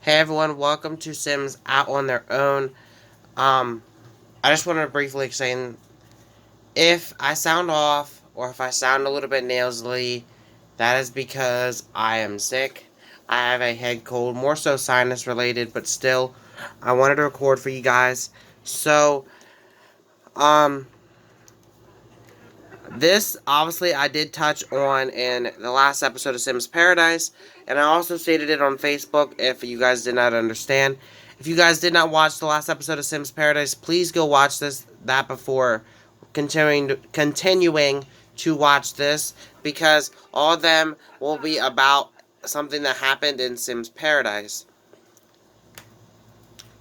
Hey everyone, welcome to Sims Out on Their Own. I just wanted to briefly explain if I sound off or if I sound a little bit nasally, that is because I am sick. I have a head cold, more so sinus related, but still, I wanted to record for you guys. So, um, this obviously I did touch on in the last episode of Sims Paradise, and I also stated it on Facebook if you guys did not understand. If you guys did not watch the last episode of Sims Paradise, please go watch that before continuing to watch this, because all of them will be about something that happened in Sims Paradise.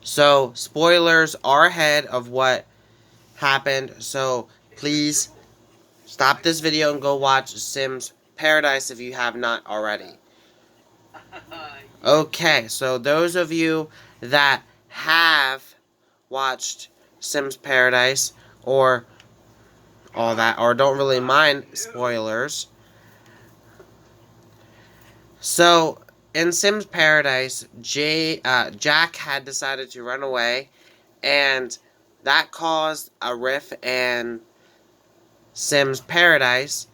So spoilers are ahead of what happened, so please stop this video and go watch Sims Paradise if you have not already. Okay, so those of you that have watched Sims Paradise or all that, or don't really mind spoilers. So, in Sims Paradise, Jack had decided to run away, and that caused a rift in Sims Paradise.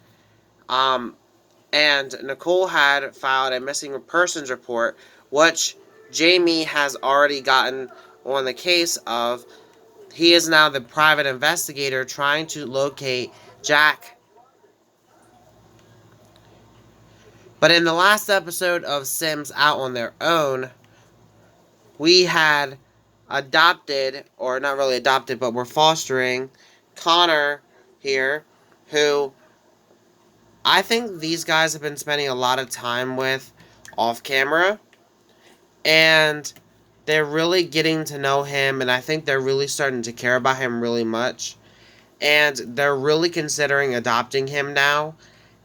And Nicole had filed a missing persons report, which Jaime has already gotten on the case of. He is now the private investigator trying to locate Jack. But in the last episode of Sims Out on Their Own, we had adopted, or not really adopted, but we're fostering Connor here, who I think these guys have been spending a lot of time with off camera, and they're really getting to know him, and I think they're really starting to care about him really much, and they're really considering adopting him now,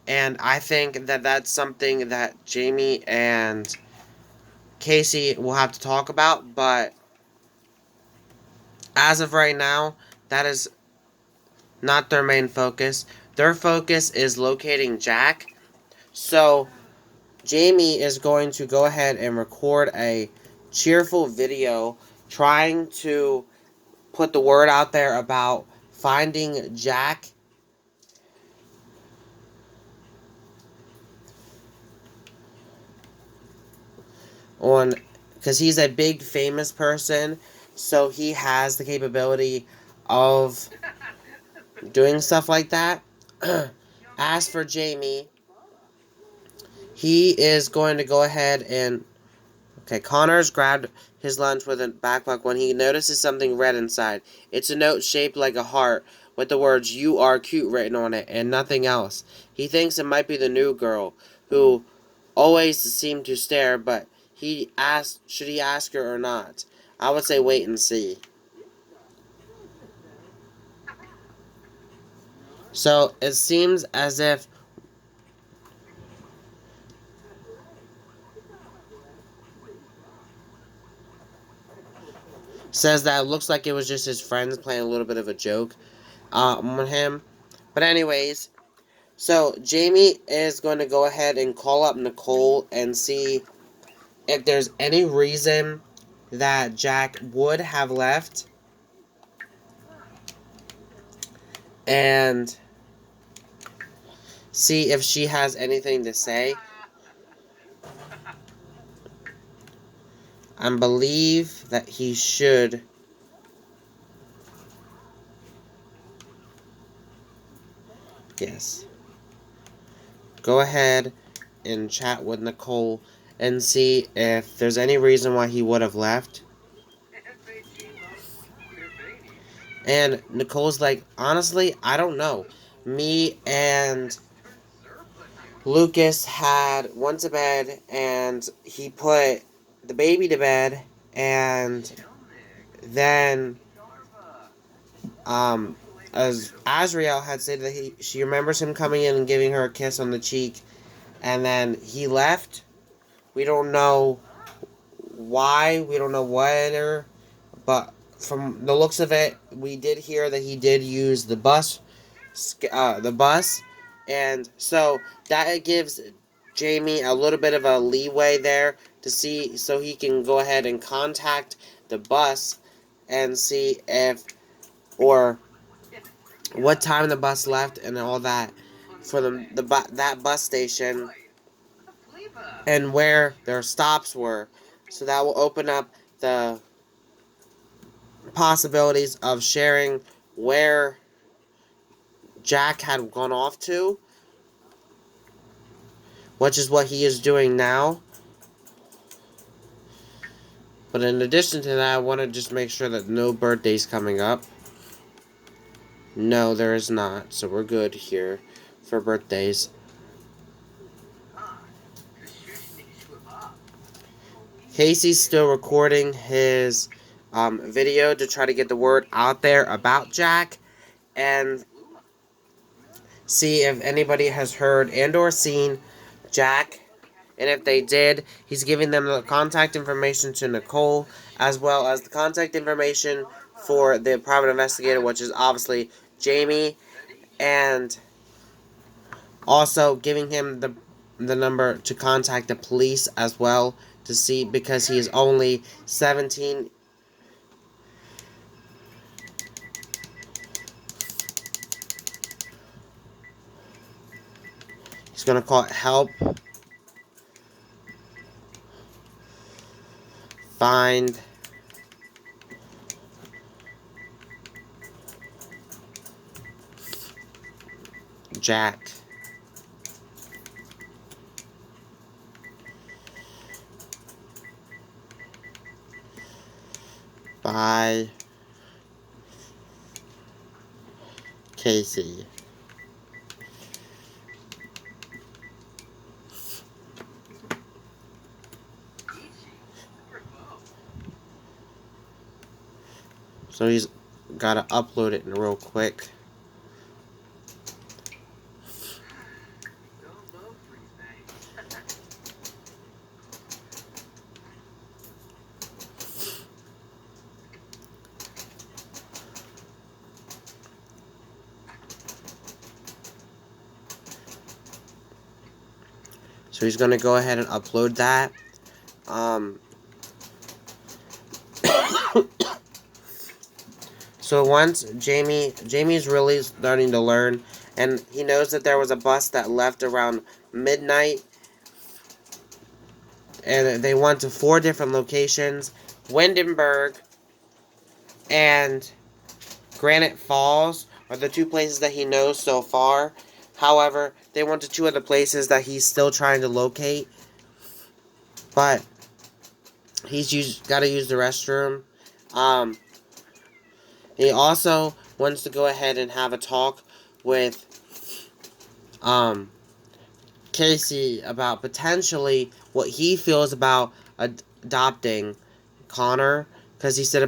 and I think that that's something that Jaime and Casey will have to talk about, but as of right now, that is not their main focus. Their focus is locating Jack. So Jaime is going to go ahead and record a cheerful video trying to put the word out there about finding Jack. On, because he's a big famous person, so he has the capability of doing stuff like that. As for Jaime, he is going to go ahead and... Okay, Connor's grabbed his lunch with a backpack when he notices something red inside. It's a note shaped like a heart with the words "You are cute" written on it and nothing else. He thinks it might be the new girl, who always seemed to stare, but he asked, should he ask her or not? I would say wait and see. So it seems as if says that it looks like it was just his friends playing a little bit of a joke on him. But anyways, so Jaime is going to go ahead and call up Nicole and see if there's any reason that Jack would have left. And see if she has anything to say. I believe that he should. Yes. Go ahead and chat with Nicole and see if there's any reason why he would have left. And Nicole's like, honestly, I don't know. Me and Lucas went to bed, and he put the baby to bed, and then as Azriel had said that she remembers him coming in and giving her a kiss on the cheek, and then he left. We don't know why, we don't know whether, but from the looks of it, we did hear that he did use the bus, and so that gives Jaime a little bit of a leeway there to see, so he can go ahead and contact the bus and see if, or what time the bus left and all that for that bus station and where their stops were. So that will open up the possibilities of sharing where Jack had gone off to, which is what he is doing now. But in addition to that, I want to just make sure that no birthday's coming up. No, there is not, so we're good here for birthdays. Casey's still recording his video to try to get the word out there about Jack and see if anybody has heard and or seen Jack. And if they did, he's giving them the contact information to Nicole, as well as the contact information for the private investigator, which is obviously Jaime, and also giving him the number to contact the police as well to see, because he is only 17. He's going to call it help. Find Jack. By Casey. So he's got to upload it real quick. So he's going to go ahead and upload that. So once Jamie's really starting to learn, and he knows that there was a bus that left around midnight, and they went to 4 different locations: Windenburg and Granite Falls are the 2 places that he knows so far. However, they went to 2 other places that he's still trying to locate, but he's got to use the restroom. He also wants to go ahead and have a talk with Casey about potentially what he feels about adopting Connor, because he said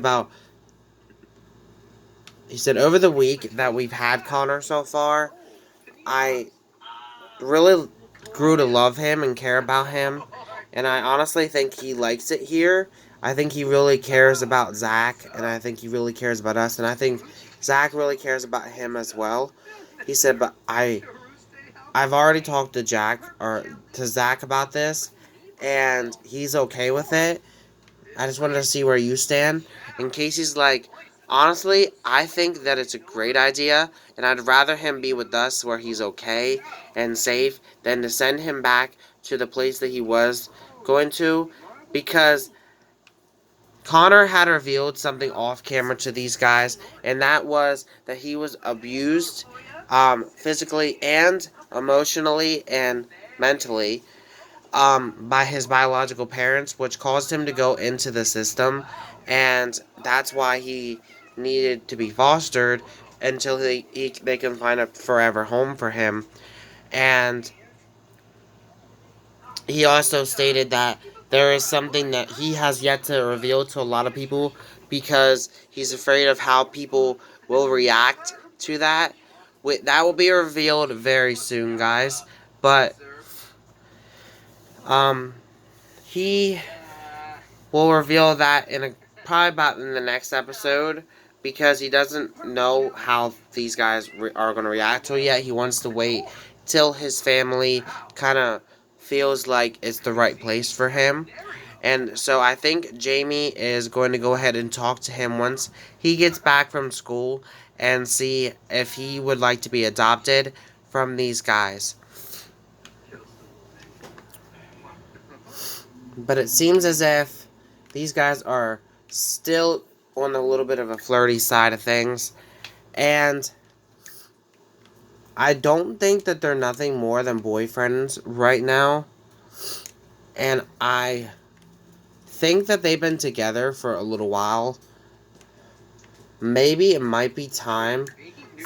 over the week that we've had Connor so far, I really grew to love him and care about him, and I honestly think he likes it here. I think he really cares about Zach, and I think he really cares about us, and I think Zach really cares about him as well. He said, but I've already talked to Zach about this, and he's okay with it. I just wanted to see where you stand. And Casey's like, honestly, I think that it's a great idea, and I'd rather him be with us where he's okay and safe than to send him back to the place that he was going to, because Connor had revealed something off camera to these guys, and that was that he was abused physically and emotionally and mentally by his biological parents, which caused him to go into the system, and that's why he needed to be fostered until they can find a forever home for him. And he also stated that there is something that he has yet to reveal to a lot of people, because he's afraid of how people will react to that. That will be revealed very soon, guys. But he will reveal that probably about in the next episode, because he doesn't know how these guys are going to react to it yet. He wants to wait till his family kind of feels like it's the right place for him. And so I think Jaime is going to go ahead and talk to him once he gets back from school and see if he would like to be adopted from these guys. But it seems as if these guys are still on a little bit of a flirty side of things. And I don't think that they're nothing more than boyfriends right now. And I think that they've been together for a little while. Maybe it might be time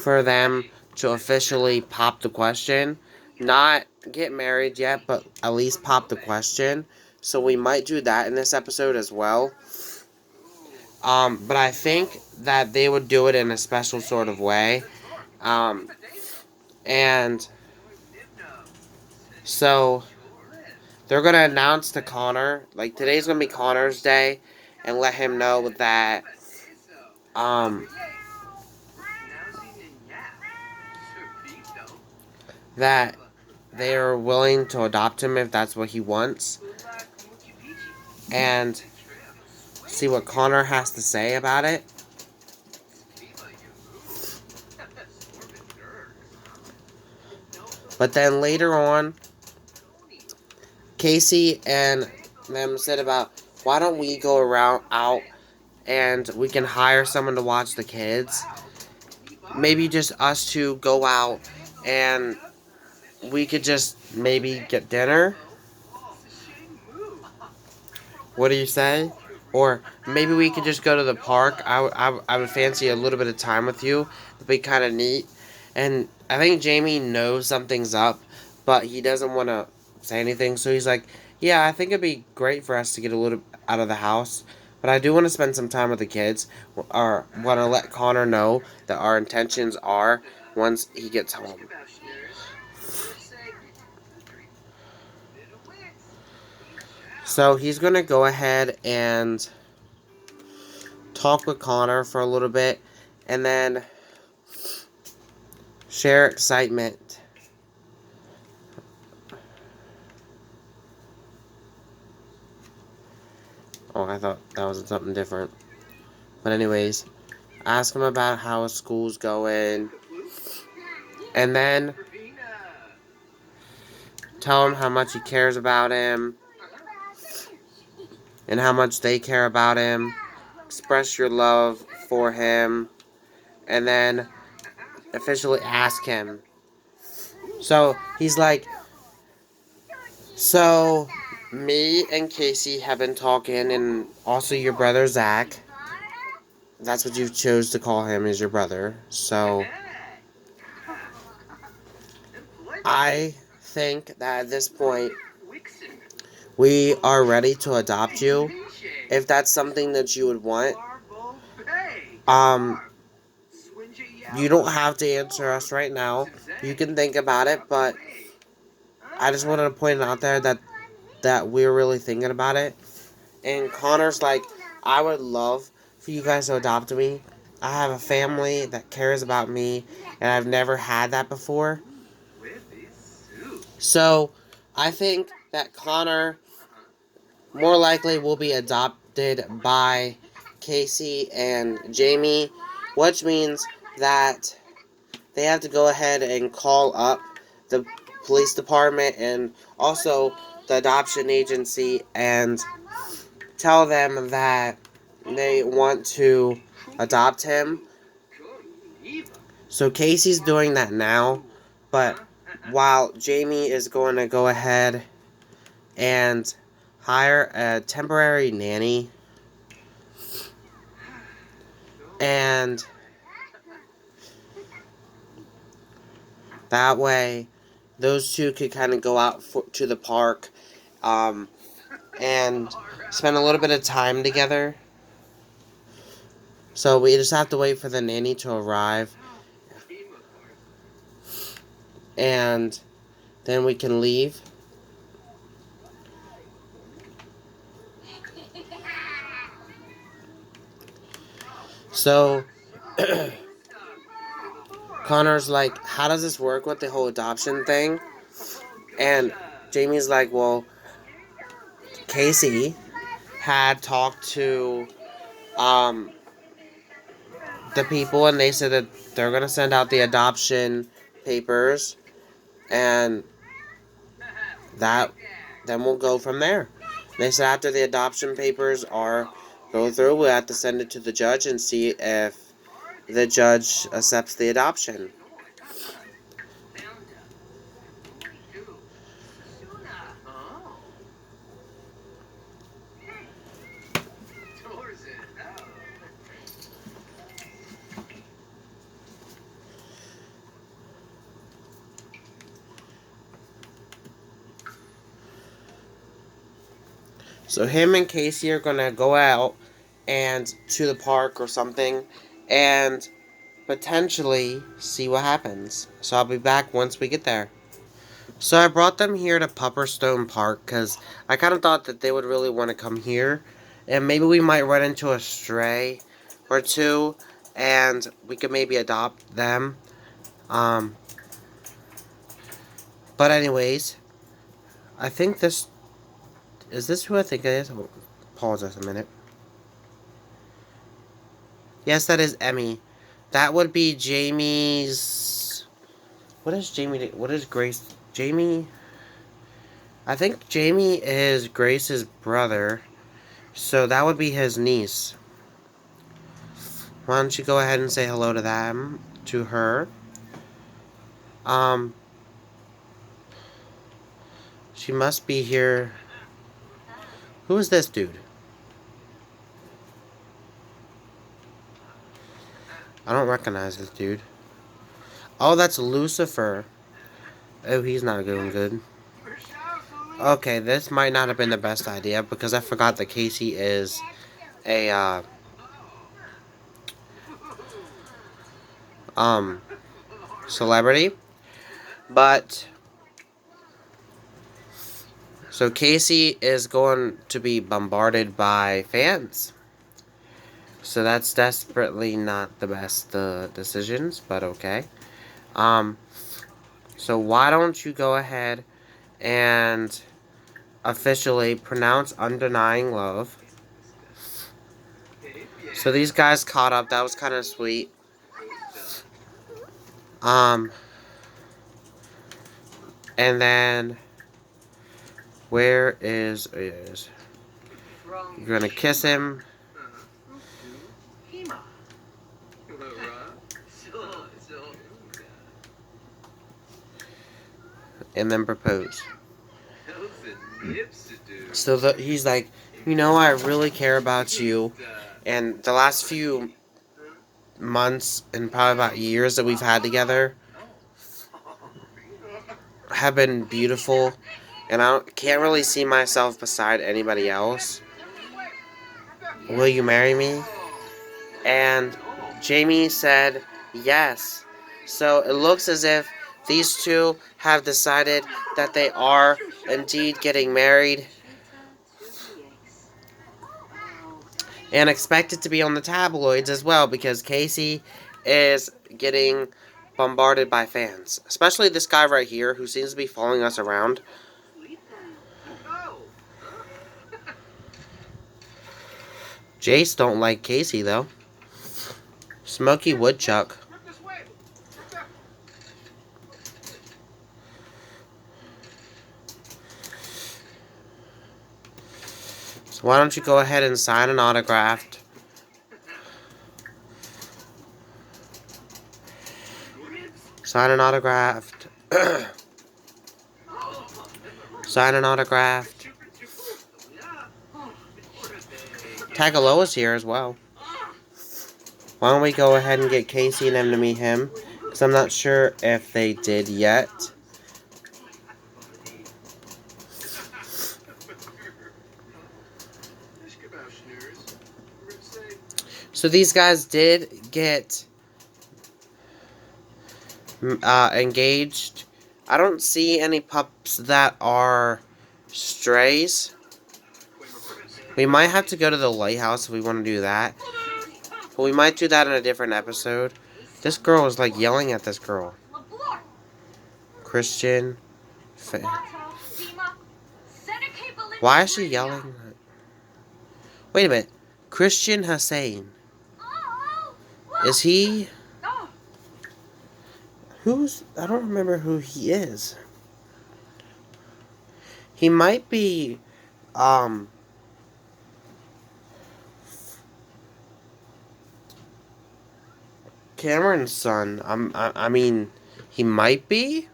for them to officially pop the question. Not get married yet, but at least pop the question. So we might do that in this episode as well. But I think that they would do it in a special sort of way. And so they're going to announce to Connor, like today's going to be Connor's day, and let him know that that they are willing to adopt him if that's what he wants. And see what Connor has to say about it. But then later on, Casey and them said about, why don't we go around out and we can hire someone to watch the kids. Maybe just us two go out and we could just maybe get dinner. What do you say? Or maybe we could just go to the park. I would fancy a little bit of time with you. It'd be kind of neat. And I think Jaime knows something's up, but he doesn't want to say anything. So he's like, yeah, I think it'd be great for us to get a little out of the house. But I do want to spend some time with the kids. Or want to let Connor know that our intentions are once he gets home. So he's going to go ahead and talk with Connor for a little bit and then share excitement. Oh, I thought that was something different. But anyways, ask him about how his school's going. And then tell him how much he cares about him. And how much they care about him. Express your love for him. And then officially ask him. So he's like, so me and Casey have been talking, and also your brother Zach. That's what you chose to call him, is your brother. So I think that at this point we are ready to adopt you. If that's something that you would want. You don't have to answer us right now. You can think about it, but I just wanted to point it out there that we're really thinking about it. And Connor's like, I would love for you guys to adopt me. I have a family that cares about me, and I've never had that before. So, I think that Connor more likely will be adopted by Casey and Jaime, which means that they have to go ahead and call up the police department and also the adoption agency and tell them that they want to adopt him. So Casey's doing that now, but while Jaime is going to go ahead and hire a temporary nanny, and that way those two could kind of go out to the park and spend a little bit of time together. So we just have to wait for the nanny to arrive, and then we can leave. So Connor's like, how does this work with the whole adoption thing? And Jamie's like, well, Casey had talked to um, the people, and they said that they're going to send out the adoption papers, and that then we'll go from there. They said after the adoption papers are go through, we have to send it to the judge and see if the judge accepts the adoption. So him and Casey are gonna go out and to the park or something, and potentially see what happens. So I'll be back once we get there. So I brought them here to Pupperstone Park because I kind of thought that they would really want to come here, and maybe we might run into a stray or two, and we could maybe adopt them. Um, but anyways, I think this is this who I think it is. Oh, pause us a minute. Yes, that is Emmy. That would be Jamie's. What is Jamie? What is Grace? Jamie. I think Jamie is Grace's brother, so that would be his niece. Why don't you go ahead and say hello to them, to her? Um, she must be here. Who is this dude? I don't recognize this dude. Oh, that's Lucifer. Oh, he's not doing good. Okay, this might not have been the best idea because I forgot that Casey is a, celebrity. But, so Casey is going to be bombarded by fans. So that's desperately not the best decisions, but okay. So why don't you go ahead and officially pronounce Undenying Love. So these guys caught up. That was kind of sweet. And then where is you're gonna kiss him. And then propose. So he's like, you know, I really care about you. And the last few months and probably about years that we've had together have been beautiful. And I can't really see myself beside anybody else. Will you marry me? And Jamie said yes. So it looks as if these two have decided that they are indeed getting married. And expected to be on the tabloids as well because Casey is getting bombarded by fans. Especially this guy right here who seems to be following us around. Jace don't like Casey though. Smokey Woodchuck. So why don't you go ahead and sign an autograph? Sign an autograph. Sign an autograph. Tagaloa's here as well. Why don't we go ahead and get Casey and them to meet him? Because I'm not sure if they did yet. So these guys did get engaged. I don't see any pups that are strays. We might have to go to the lighthouse if we want to do that. But we might do that in a different episode. This girl is like yelling at this girl. Christian. Why is she yelling? Wait a minute. Christian Hussein. Is he... Who's... I don't remember who he is. He might be... Cameron's son. I mean, he might be.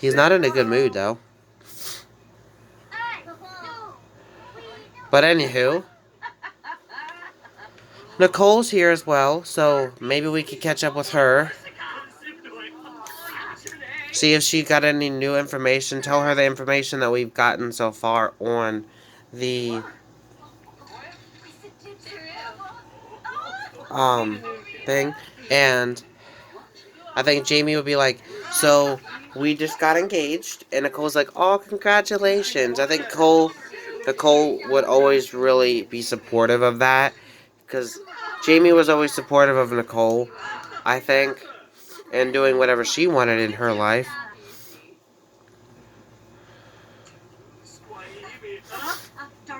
He's not in a good mood, though. But anywho, Nicole's here as well, so maybe we could catch up with her. See if she got any new information. Tell her the information that we've gotten so far on the thing. And I think Jamie would be like, so we just got engaged, and Nicole's like, oh, congratulations. I think Nicole would always really be supportive of that, because Jamie was always supportive of Nicole, I think, and doing whatever she wanted in her life.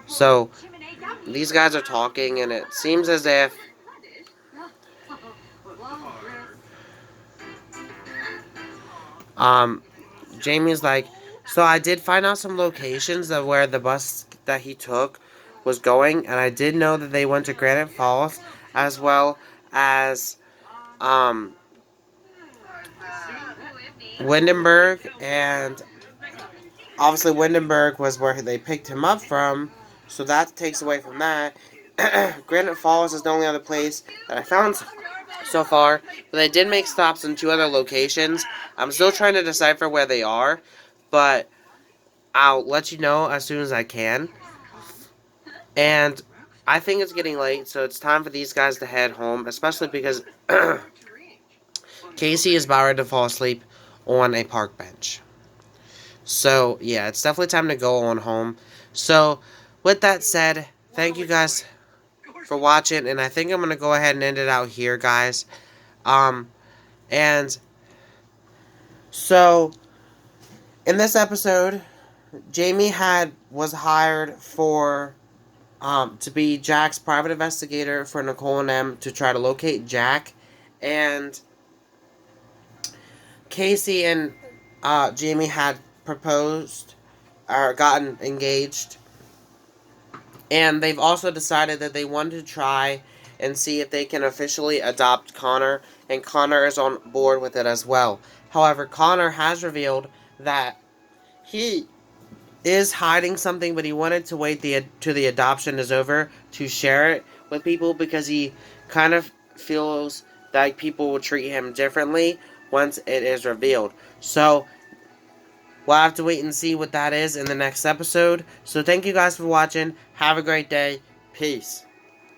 So these guys are talking, and it seems as if Jamie's like, so I did find out some locations of where the bus that he took was going, and I did know that they went to Granite Falls, as well as Windenburg, and obviously Windenburg was where they picked him up from, so that takes away from that. Granite Falls is the only other place that I found so far, but they did make stops in 2 other locations. I'm still trying to decipher where they are, but I'll let you know as soon as I can. And I think it's getting late, so it's time for these guys to head home, especially because Casey is about ready to fall asleep on a park bench. So, yeah, it's definitely time to go on home. So, with that said, thank you guys for watching, and I think I'm going to go ahead and end it out here, guys. And so, in this episode, Jamie was hired for to be Jack's private investigator for Nicole and them to try to locate Jack, and Casey and Jamie had proposed or gotten engaged, and they've also decided that they wanted to try and see if they can officially adopt Connor, and Connor is on board with it as well. However, Connor has revealed that he is hiding something, but he wanted to wait till the adoption is over to share it with people, because he kind of feels that people will treat him differently once it is revealed. So we'll have to wait and see what that is in the next episode. So thank you guys for watching. Have a great day. Peace.